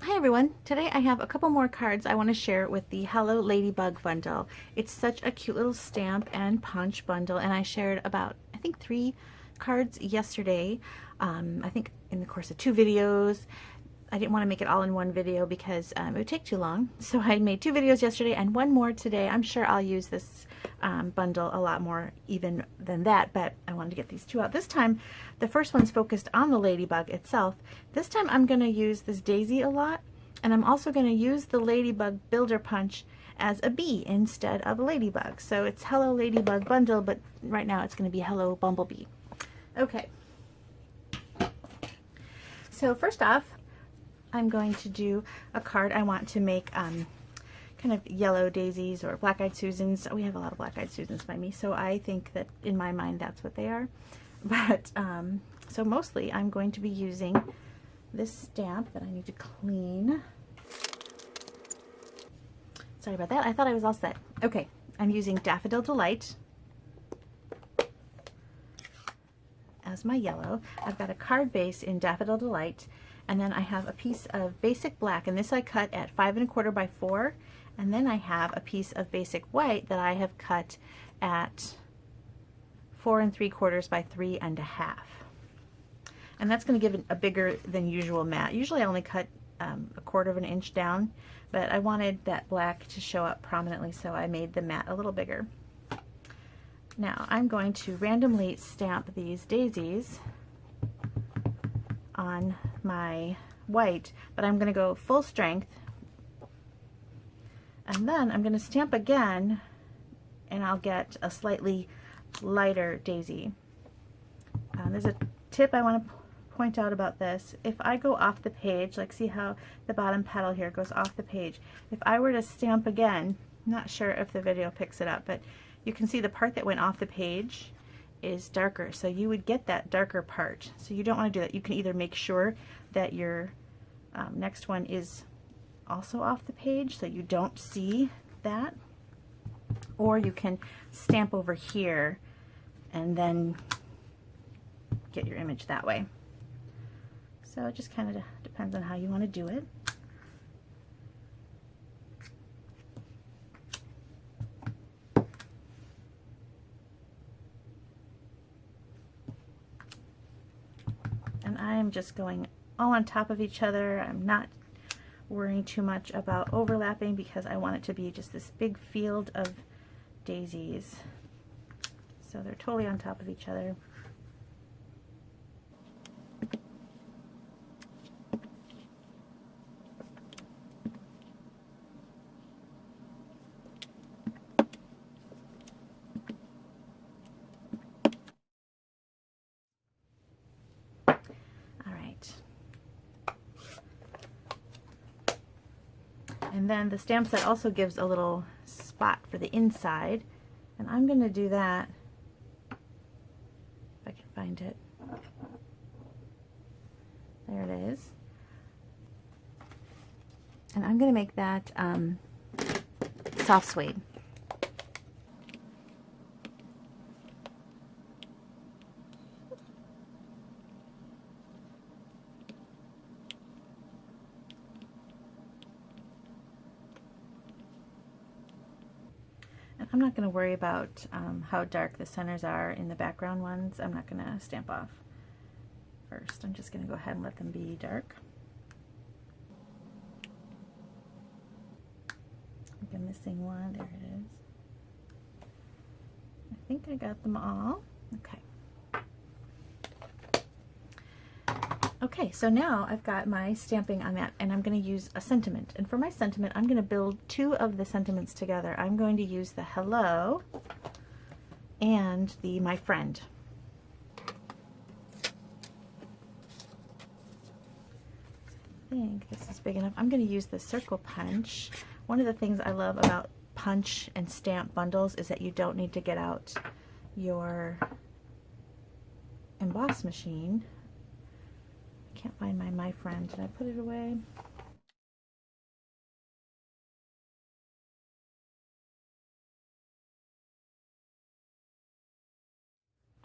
Hi everyone! Today I have a couple more cards I want to share with the Hello Ladybug bundle. It's such a cute little stamp and punch bundle, and I shared about, I think, 3 cards yesterday. I think in the course of 2 videos. I didn't want to make it all in one video because it would take too long. So I made 2 videos yesterday and 1 more today. I'm sure I'll use this bundle a lot more even than that, but I wanted to get these 2 out. This time, the first one's focused on the ladybug itself. This time I'm going to use this daisy a lot, and I'm also going to use the Ladybug Builder Punch as a bee instead of a ladybug. So it's Hello Ladybug bundle, but right now it's going to be Hello Bumblebee. Okay. So first off, I'm going to do a card. I want to make kind of yellow daisies or black-eyed Susans. We have a lot of black-eyed Susans by me, so I think that in my mind that's what they are. But so mostly I'm going to be using this stamp that I need to clean. Sorry about that. I thought I was all set. Okay, I'm using Daffodil Delight as my yellow. I've got a card base in Daffodil Delight, and then I have a piece of basic black, and this I cut at 5 1/4 by 4, and then I have a piece of basic white that I have cut at 4 3/4 by 3 1/2. And that's going to give it a bigger than usual mat. Usually I only cut 1/4 of an inch down, but I wanted that black to show up prominently, so I made the mat a little bigger. Now I'm going to randomly stamp these daisies on my white, but I'm going to go full strength, and then I'm going to stamp again, and I'll get a slightly lighter daisy. There's a tip I want to point out about this. If I go off the page, like see how the bottom petal here goes off the page, if I were to stamp again, I'm not sure if the video picks it up, but you can see the part that went off the page is darker, so you would get that darker part. So you don't want to do that. You can either make sure that your next one is also off the page so you don't see that, or you can stamp over here and then get your image that way. So it just kind of depends on how you want to do it. And I'm just going all on top of each other. I'm not worrying too much about overlapping because I want it to be just this big field of daisies. So they're totally on top of each other. And then the stamp set also gives a little spot for the inside, and I'm going to do that, if I can find it. There it is. And I'm going to make that soft suede. I'm not going to worry about how dark the centers are in the background ones. I'm not going to stamp off first. I'm just going to go ahead and let them be dark. I think I'm missing one. There it is. I think I got them all. Okay. Okay, so now I've got my stamping on that, and I'm going to use a sentiment. And for my sentiment, I'm going to build 2 of the sentiments together. I'm going to use the hello and the my friend. I think this is big enough. I'm going to use the circle punch. One of the things I love about punch and stamp bundles is that you don't need to get out your emboss machine. Can't find my friend. Did I put it away?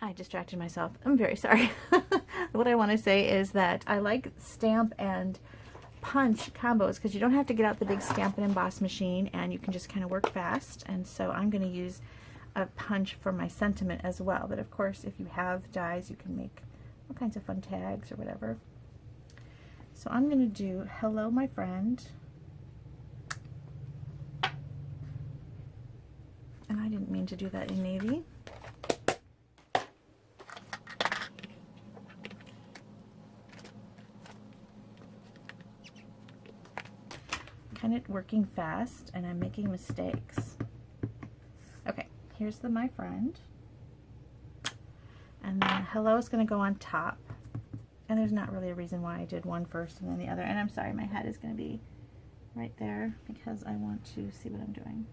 I distracted myself. I'm very sorry. What I want to say is that I like stamp and punch combos because you don't have to get out the big Stampin' Emboss machine, and you can just kind of work fast. And so I'm going to use a punch for my sentiment as well. But of course, if you have dies, you can make all kinds of fun tags or whatever. So I'm going to do hello, my friend. And I didn't mean to do that in navy. Kind of working fast, and I'm making mistakes. Okay, here's the my friend. And then hello is going to go on top. And there's not really a reason why I did one first and then the other. And I'm sorry, my head is going to be right there because I want to see what I'm doing.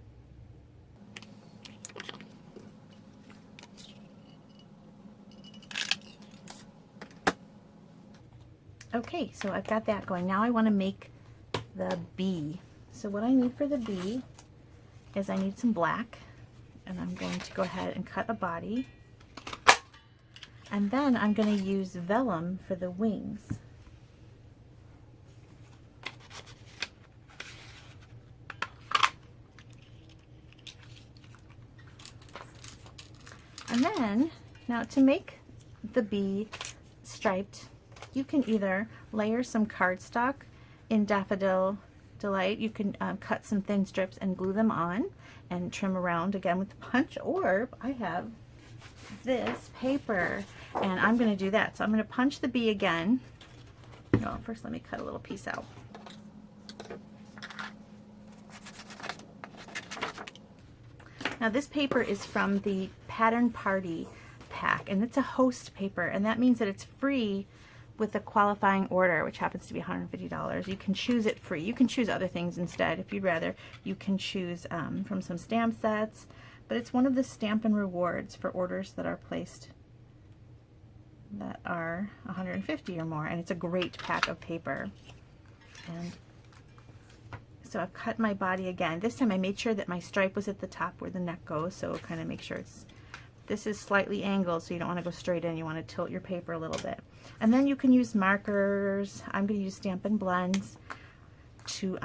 Okay, so I've got that going. Now I want to make the bee. So what I need for the bee is I need some black, and I'm going to go ahead and cut a body. And then I'm going to use vellum for the wings. And then, now to make the bee striped, you can either layer some cardstock in Daffodil Delight. You can cut some thin strips and glue them on and trim around again with the punch, or I have this paper and I'm going to do that. So I'm going to punch the bee again. Well, first let me cut a little piece out. Now this paper is from the Pattern Party pack, and it's a host paper, and that means that it's free with a qualifying order, which happens to be $150. You can choose it free. You can choose other things instead if you'd rather. You can choose from some stamp sets, but it's one of the Stampin' Rewards for orders that are placed that are $150 or more, and it's a great pack of paper. And so I've cut my body again. This time I made sure that my stripe was at the top where the neck goes, so kind of make sure it's, this is slightly angled, so you don't want to go straight in. You want to tilt your paper a little bit. And then you can use markers. I'm going to use Stampin' Blends to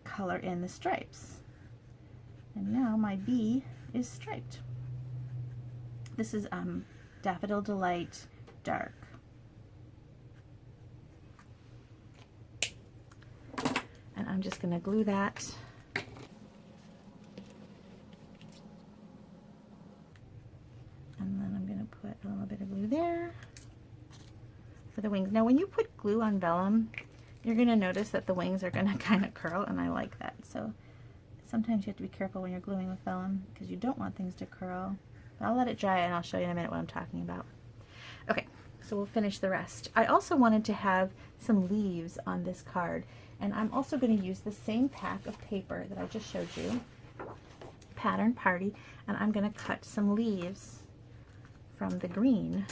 color in the stripes. And now my bee is striped. This is Daffodil Delight Dark. And I'm just going to glue that. And then I'm going to put a little bit of glue there for the wings. Now when you put glue on vellum, you're going to notice that the wings are going to kind of curl, and I like that. So sometimes you have to be careful when you're gluing with vellum because you don't want things to curl. But I'll let it dry and I'll show you in a minute what I'm talking about. Okay, so we'll finish the rest. I also wanted to have some leaves on this card, and I'm also going to use the same pack of paper that I just showed you, Pattern Party, and I'm going to cut some leaves from the green.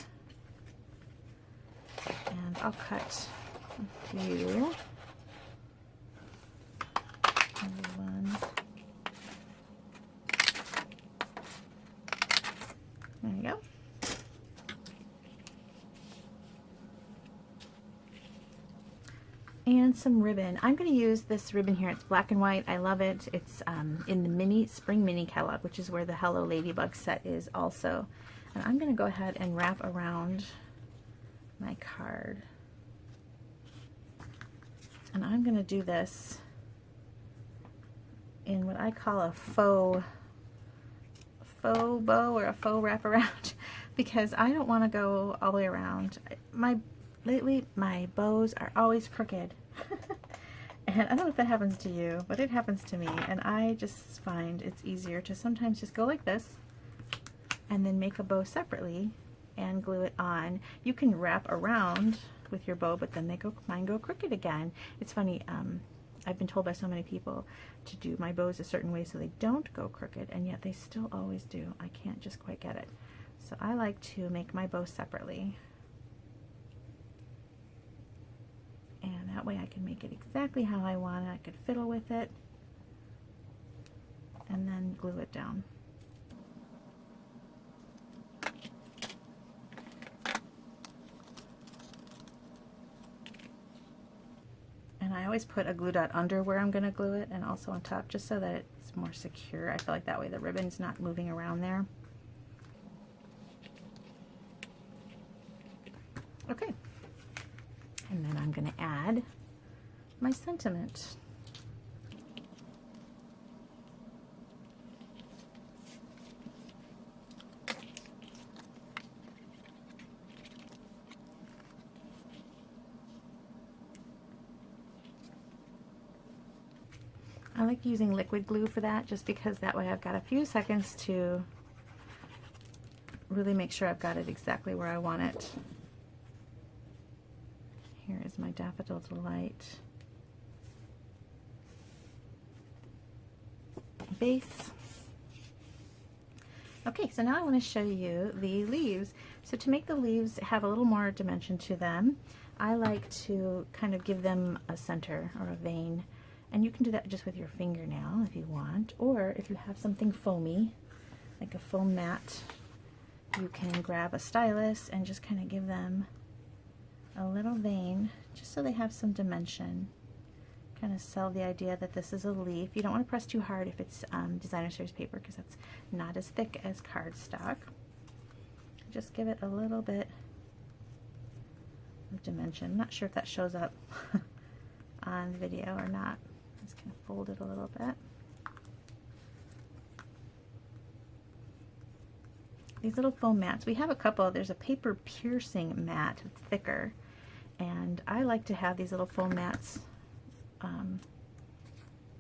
And I'll cut a few. One. There you go. And some ribbon. I'm going to use this ribbon here. It's black and white. I love it. It's in the Spring Mini catalog, which is where the Hello Ladybug set is also. And I'm going to go ahead and wrap around my card. And I'm going to do this in what I call a faux bow or a faux wraparound because I don't want to go all the way around. Lately my bows are always crooked. And I don't know if that happens to you, but it happens to me, and I just find it's easier to sometimes just go like this and then make a bow separately and glue it on. You can wrap around with your bow, but then mine go crooked again. It's funny, I've been told by so many people to do my bows a certain way so they don't go crooked, and yet they still always do. I can't just quite get it. So I like to make my bow separately. And that way I can make it exactly how I want it. I could fiddle with it and then glue it down. I always put a glue dot under where I'm going to glue it and also on top, just so that it's more secure. I feel like that way the ribbon's not moving around there. Okay, and then I'm going to add my sentiment. I like using liquid glue for that, just because that way I've got a few seconds to really make sure I've got it exactly where I want it. Here is my Daffodil Delight base. Okay, so now I want to show you the leaves. So to make the leaves have a little more dimension to them, I like to kind of give them a center or a vein. And you can do that just with your fingernail if you want, or if you have something foamy, like a foam mat, you can grab a stylus and just kind of give them a little vein, just so they have some dimension. Kind of sell the idea that this is a leaf. You don't want to press too hard if it's designer series paper, because that's not as thick as cardstock. Just give it a little bit of dimension. I'm not sure if that shows up on video or not. Just kind of fold it a little bit. These little foam mats, we have a couple. There's a paper piercing mat, it's thicker, and I like to have these little foam mats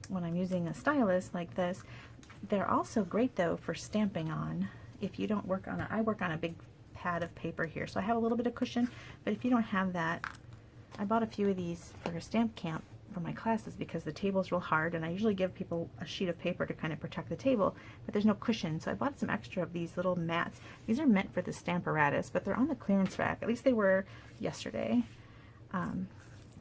when I'm using a stylus like this. They're also great though for stamping on. If you don't work on I work on a big pad of paper here, so I have a little bit of cushion, but if you don't have that, I bought a few of these for a stamp camp for my classes, because the table's real hard, and I usually give people a sheet of paper to kind of protect the table, but there's no cushion, so I bought some extra of these little mats. These are meant for the Stamparatus, but they're on the clearance rack. At least they were yesterday.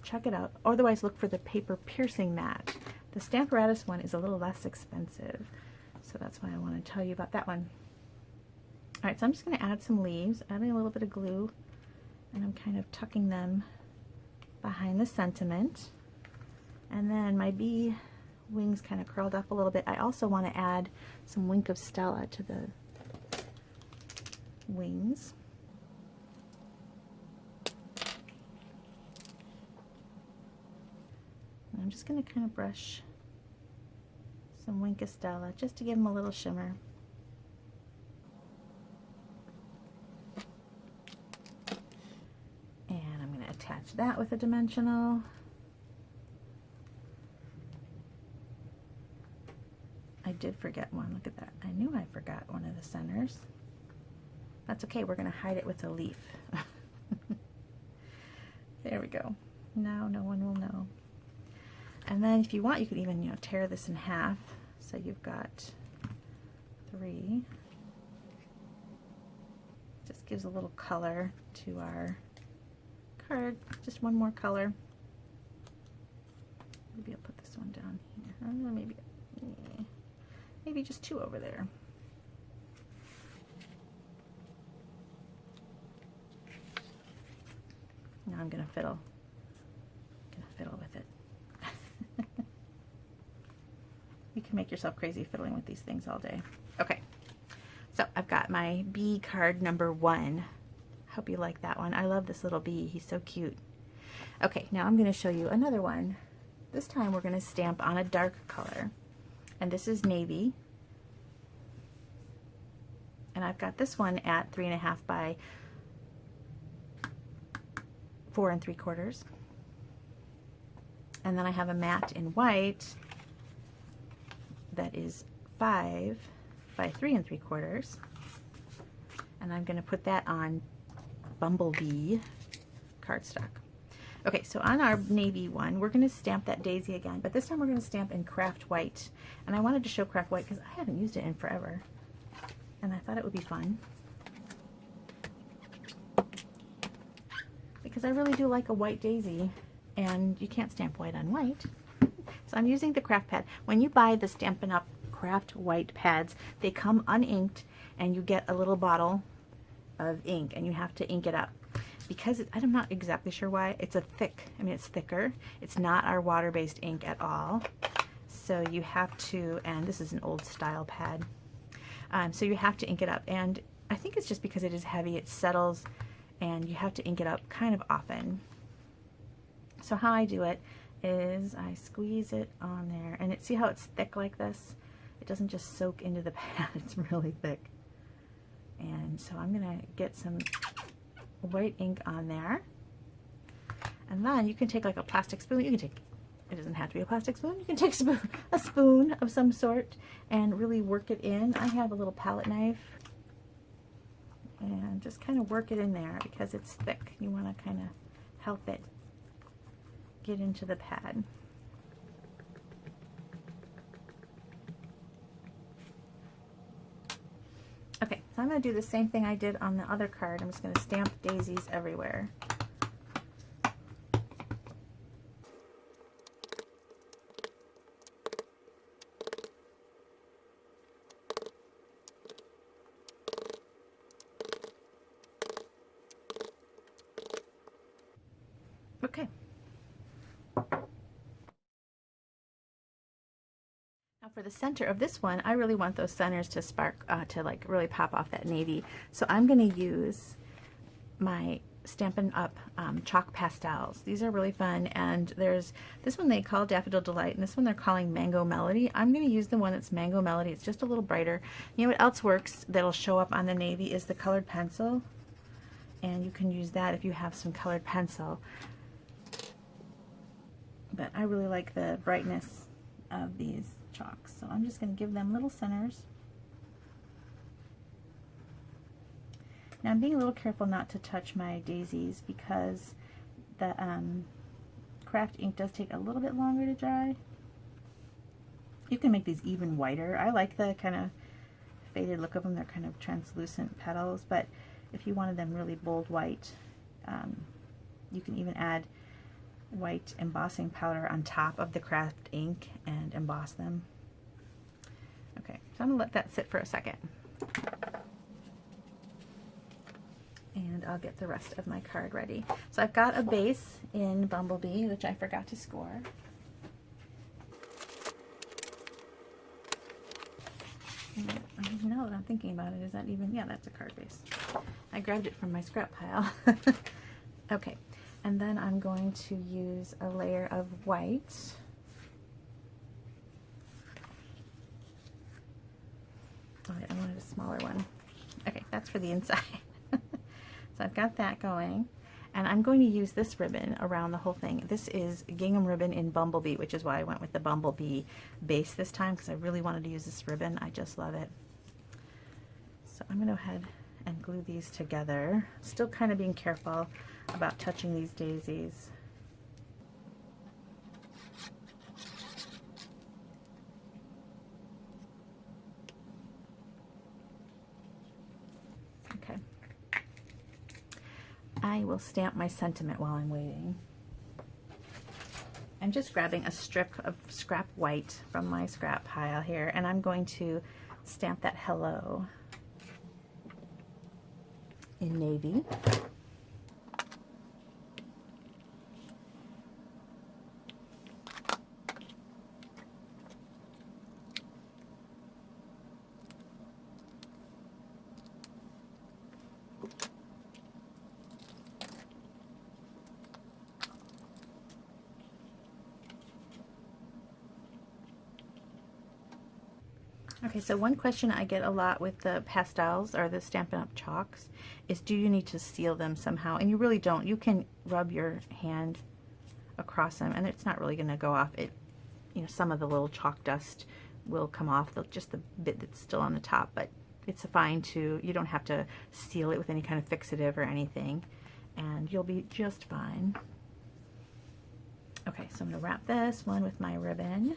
Check it out. Otherwise, look for the paper piercing mat. The Stamparatus one is a little less expensive, so that's why I want to tell you about that one. Alright, so I'm just going to add some leaves, adding a little bit of glue, and I'm kind of tucking them behind the sentiment. And then my bee wings kind of curled up a little bit. I also want to add some Wink of Stella to the wings. And I'm just going to kind of brush some Wink of Stella just to give them a little shimmer. And I'm going to attach that with a dimensional. I did forget one. Look at that. I knew I forgot one of the centers. That's okay. We're going to hide it with a leaf. There we go. Now no one will know. And then if you want, you could even, tear this in half. So you've got 3. Just gives a little color to our card. Just one more color. Maybe I'll put this one down here. Maybe just 2 over there. Now I'm gonna fiddle with it. You can make yourself crazy fiddling with these things all day. Okay, so I've got my bee card number 1. Hope you like that one. I love this little bee. He's so cute. Okay, now I'm gonna show you another one. This time we're gonna stamp on a dark color. And this is navy, and I've got this one at 3.5 by 4 3/4, and then I have a matte in white that is 5 by 3 3/4, and I'm going to put that on Bumblebee cardstock. Okay, so on our navy one, we're going to stamp that daisy again, but this time we're going to stamp in craft white. And I wanted to show craft white because I haven't used it in forever, and I thought it would be fun, because I really do like a white daisy, and you can't stamp white on white. So I'm using the craft pad. When you buy the Stampin' Up craft white pads, they come uninked, and you get a little bottle of ink, and you have to ink it up. because I'm not exactly sure why, it's it's thicker. It's not our water-based ink at all. So you have to, and this is an old style pad, so you have to ink it up. And I think it's just because it is heavy, it settles, and you have to ink it up kind of often. So how I do it is I squeeze it on there, and see how it's thick like this? It doesn't just soak into the pad, it's really thick. And so I'm gonna get some white ink on there, and then you can take like a plastic spoon. You can take, it doesn't have to be a plastic spoon, you can take a spoon of some sort and really work it in. I have a little palette knife, and just kind of work it in there because it's thick. You want to kind of help it get into the pad. Okay, so I'm going to do the same thing I did on the other card. I'm just going to stamp daisies everywhere. Okay. Now for the center of this one, I really want those centers to spark, to like really pop off that navy. So I'm going to use my Stampin' Up chalk pastels. These are really fun, and there's this one they call Daffodil Delight, and this one they're calling Mango Melody. I'm going to use the one that's Mango Melody. It's just a little brighter. You know what else works that'll show up on the navy is the colored pencil, and you can use that if you have some colored pencil. But I really like the brightness of these chalks, so I'm just going to give them little centers. Now I'm being a little careful not to touch my daisies because the craft ink does take a little bit longer to dry. You can make these even whiter. I like the kind of faded look of them. They're kind of translucent petals, but if you wanted them really bold white, you can even add white embossing powder on top of the craft ink and emboss them. Okay, so I'm going to let that sit for a second. And I'll get the rest of my card ready. So I've got a base in Bumblebee, which I forgot to score. And now that I'm thinking about it, is that even, yeah, that's a card base. I grabbed it from my scrap pile. Okay, and then I'm going to use a layer of white. Oh, I wanted a smaller one. Okay, that's for the inside. So I've got that going, and I'm going to use this ribbon around the whole thing. This is gingham ribbon in Bumblebee, which is why I went with the Bumblebee base this time, because I really wanted to use this ribbon. I just love it. So I'm going to go ahead and glue these together, still kind of being careful about touching these daisies. Okay. I will stamp my sentiment while I'm waiting. I'm just grabbing a strip of scrap white from my scrap pile here, and I'm going to stamp that hello in navy. Okay, so one question I get a lot with the pastels or the Stampin' Up chalks is, do you need to seal them somehow? And you really don't. You can rub your hand across them and it's not really going to go off. It, you know, some of the little chalk dust will come off, just the bit that's still on the top, but it's fine to, you don't have to seal it with any kind of fixative or anything, and you'll be just fine. Okay, so I'm going to wrap this one with my ribbon.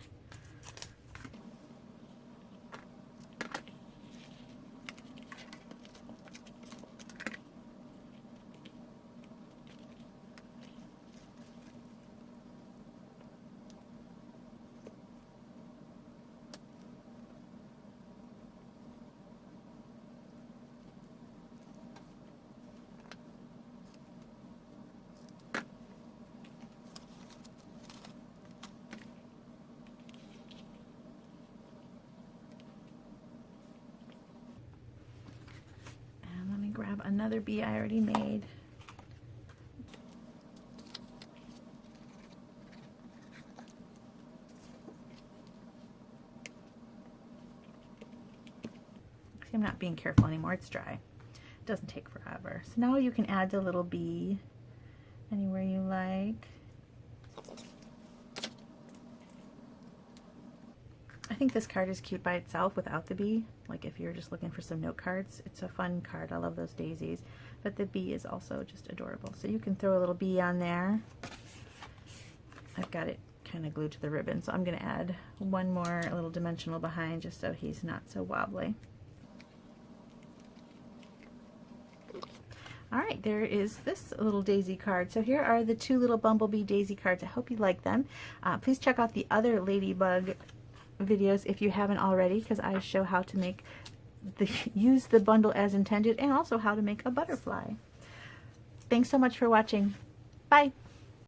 another bee I already made. See, I'm not being careful anymore, it's dry. It doesn't take forever. So now you can add the little bee anywhere you like. I think this card is cute by itself without the bee. Like if you're just looking for some note cards, it's a fun card. I love those daisies. But the bee is also just adorable. So you can throw a little bee on there. I've got it kind of glued to the ribbon, so I'm going to add one more little dimensional behind just so he's not so wobbly. Alright, there is this little daisy card. So here are the two little bumblebee daisy cards. I hope you like them. Please check out the other Ladybug videos if you haven't already, because I show how to make use the bundle as intended and also how to make a butterfly. Thanks so much for watching. Bye!